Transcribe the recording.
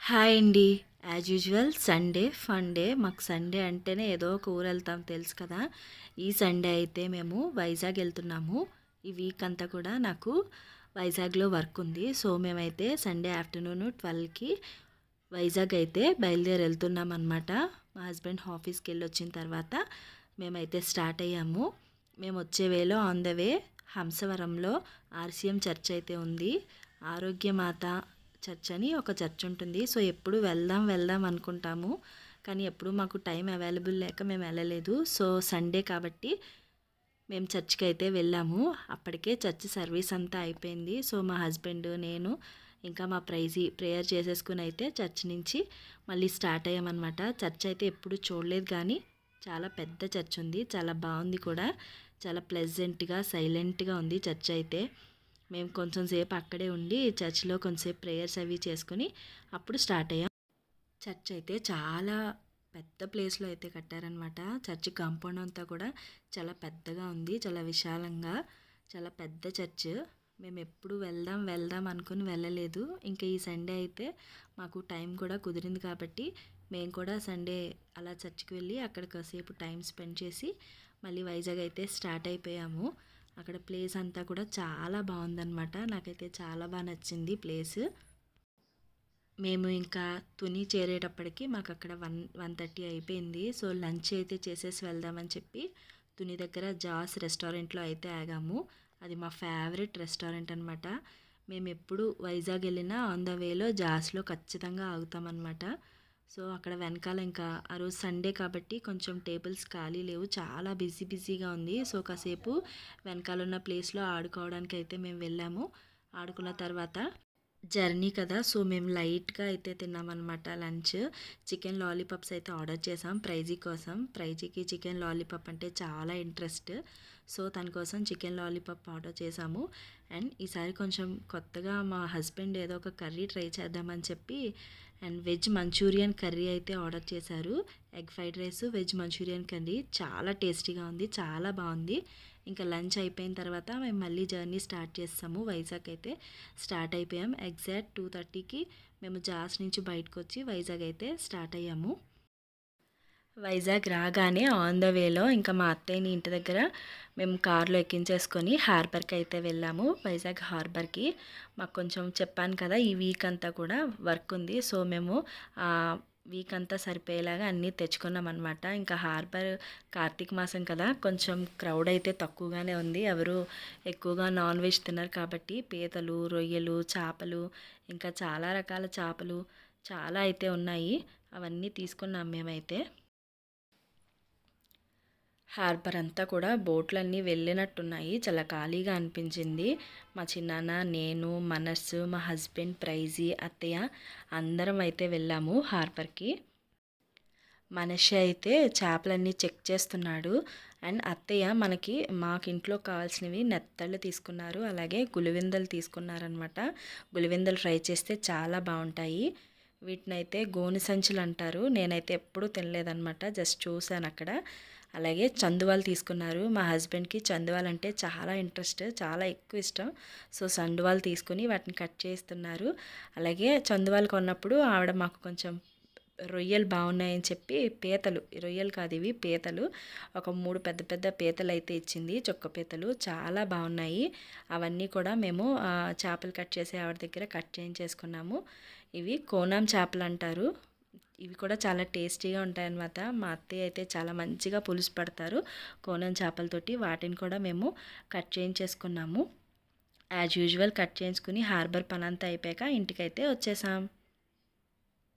Hi అండి. As usual Sunday fun day. మాకు Sunday అంటేనే ఏదో ఒక ఊరు వెళ్తాం తెలుసు కదా. ఈ సండే అయితే మేము వైజాగ్ వెళ్తున్నాము. ఈ వీక్ అంతా కూడా నాకు వైజాగ్లో వర్క్ ఉంది. సో మేమైతే సండే ఆఫ్టర్నూన్ 12కి వైజాగ్ అయితే బయలుదేరి వెళ్తున్నాం అనమాట. మా హస్బెండ్ ఆఫీస్కి వెళ్ళి వచ్చిన తర్వాత మేమైతే స్టార్ట్ అయ్యాము. మేము వచ్చే వేలో ఆన్ ద వే హంసవరంలో ఆర్సీఎం చర్చ్ అయితే ఉంది. ఆరోగ్యమాత చర్చ్ అని ఒక చర్చ్ ఉంటుంది. సో ఎప్పుడు వెళ్దాం వెళ్దాం అనుకుంటాము, కానీ ఎప్పుడు మాకు టైం అవైలబుల్ లేక మేము వెళ్ళలేదు. సో సండే కాబట్టి మేము చర్చ్కి అయితే వెళ్ళాము. అప్పటికే చర్చ్ సర్వీస్ అంతా అయిపోయింది. సో మా హస్బెండ్, నేను ఇంకా మా ప్రేయర్ చేసేసుకుని అయితే చర్చ్ నుంచి మళ్ళీ స్టార్ట్ అయ్యామన్నమాట. చర్చ్ అయితే ఎప్పుడు చూడలేదు, కానీ చాలా పెద్ద చర్చ్ ఉంది, చాలా బాగుంది కూడా. చాలా ప్లెజెంట్గా సైలెంట్గా ఉంది చర్చ్ అయితే. మేము కొంచెం సేపు అక్కడే ఉండి చర్చ్లో కొంచెంసేపు ప్రేయర్స్ అవి చేసుకుని అప్పుడు స్టార్ట్ అయ్యాం. చర్చ్ అయితే చాలా పెద్ద ప్లేస్లో అయితే కట్టారనమాట. చర్చ్ కాంపౌండ్ అంతా కూడా చాలా పెద్దగా ఉంది, చాలా విశాలంగా, చాలా పెద్ద చర్చ్. మేము ఎప్పుడు వెళ్దాం వెళ్దాం అనుకుని వెళ్ళలేదు. ఇంకా ఈ సండే అయితే మాకు టైం కూడా కుదిరింది కాబట్టి మేము కూడా సండే అలా చర్చ్కి వెళ్ళి అక్కడ కాసేపు టైం స్పెండ్ చేసి మళ్ళీ వైజాగ్ అయితే స్టార్ట్ అయిపోయాము. అక్కడ ప్లేస్ అంతా కూడా చాలా బాగుందన్నమాట. నాకైతే చాలా బాగా నచ్చింది ప్లేస్. మేము ఇంకా తుని చేరేటప్పటికి మాకు అక్కడ 1:30 అయిపోయింది. సో లంచ్ అయితే చేసేసి వెళ్దామని చెప్పి తుని దగ్గర జాస్ రెస్టారెంట్లో అయితే ఆగాము. అది మా ఫేవరెట్ రెస్టారెంట్ అనమాట. మేము ఎప్పుడు వైజాగ్ వెళ్ళినా ఆన్ ద వేలో జాస్లో ఖచ్చితంగా ఆగుతామన్నమాట. సో అక్కడ వెనకాల ఇంకా ఆ రోజు సండే కాబట్టి కొంచెం టేబుల్స్ ఖాళీ లేవు, చాలా బిజీగా ఉంది. సో కాసేపు వెనకాల ఉన్న ప్లేస్లో ఆడుకోవడానికి అయితే మేము వెళ్ళాము. ఆడుకున్న తర్వాత జర్నీ కదా, సో మేము లైట్గా అయితే తిన్నామన్నమాట లంచ్. చికెన్ లాలీపాప్స్ అయితే ఆర్డర్ చేసాం ప్రైజీ కోసం. ప్రైజీకి చికెన్ లాలీపాప్ అంటే చాలా ఇంట్రెస్ట్. సో తన కోసం చికెన్ లాలీపాప్ ఆర్డర్ చేసాము. అండ్ ఈసారి కొంచెం కొత్తగా మా హస్బెండ్ ఏదో ఒక కర్రీ ట్రై చేద్దామని చెప్పి అండ్ వెజ్ మంచూరియన్ కర్రీ అయితే ఆర్డర్ చేశారు. Egg fried rice, veg Manchurian curry చాలా టేస్టీగా ఉంది, చాలా బాగుంది. ఇంకా లంచ్ అయిపోయిన తర్వాత మేము మళ్ళీ జర్నీ స్టార్ట్ చేస్తాము. వైజాగ్ అయితే స్టార్ట్ అయిపోయాం. ఎగ్జాక్ట్ 2:30కి మేము జాస్ నుంచి బయటకు వచ్చి వైజాగ్ అయితే స్టార్ట్ అయ్యాము. వైజాగ్ రాగానే ఆన్ ద వేలో ఇంకా మా అత్తయ్యని ఇంటి దగ్గర మేము కార్లో ఎక్కించేసుకొని హార్బర్కి అయితే వెళ్ళాము. వైజాగ్ హార్బర్కి మాకు కొంచెం చెప్పాను కదా, ఈ వీక్ అంతా కూడా వర్క్ ఉంది. సో మేము వీక్ అంతా సరిపోయేలాగా అన్నీ తెచ్చుకున్నాం అనమాట. ఇంకా హార్బర్ కార్తీక మాసం కదా, కొంచెం క్రౌడ్ అయితే తక్కువగానే ఉంది. ఎవరు ఎక్కువగా నాన్ వెజ్ తిన్నారు కాబట్టి పీతలు, రొయ్యలు, చేపలు, ఇంకా చాలా రకాల చేపలు చాలా అయితే ఉన్నాయి. అవన్నీ తీసుకున్నాం మేమైతే. హార్బర్ అంతా కూడా బోట్లన్నీ వెళ్ళినట్టున్నాయి, చాలా ఖాళీగా అనిపించింది. మా చిన్నాన్న, నేను, మనస్సు, మా హస్బెండ్, ప్రైజీ, అత్తయ్య అందరం అయితే వెళ్ళాము హార్బర్కి. మనషి అయితే చేపలన్నీ చెక్ చేస్తున్నాడు. అండ్ అత్తయ్య మాకు ఇంట్లో కావాల్సినవి నెత్తళ్ళు తీసుకున్నారు, అలాగే గులివిందలు తీసుకున్నారనమాట. గులివిందలు ఫ్రై చేస్తే చాలా బాగుంటాయి. వీటినైతే గోని సంచులు అంటారు. నేనైతే ఎప్పుడూ తినలేదనమాట, జస్ట్ చూశాను అక్కడ. అలాగే చందువాలు తీసుకున్నారు. మా హస్బెండ్కి చందువాలు అంటే చాలా ఇంట్రెస్ట్, చాలా ఎక్కువ ఇష్టం. సో చందువాలు తీసుకుని వాటిని కట్ చేస్తున్నారు. అలాగే చందువాలు కొన్నప్పుడు ఆవిడ మాకు కొంచెం రొయ్యలు బాగున్నాయని చెప్పి పీతలు, రొయ్యలు కాదు ఇవి పీతలు, ఒక 3 పెద్ద పెద్ద పీతలు అయితే ఇచ్చింది, చొక్క పీతలు చాలా బాగున్నాయి. అవన్నీ కూడా మేము చేపలు కట్ చేసే ఆవిడ దగ్గర కట్ చేయించేసుకున్నాము. ఇవి కోనాం చేపలు అంటారు. ఇవి కూడా చాలా టేస్టీగా ఉంటాయన్నమాట. మా అత్తయ్య అయితే చాలా మంచిగా పులుసు పడతారు కోనం చేపలతోటి. వాటిని కూడా మేము కట్ చేయించేసుకున్నాము. యాజ్ యూజువల్ కట్ చేయించుకుని హార్బర్ పని అంతా అయిపోయాక ఇంటికైతే వచ్చేసాం.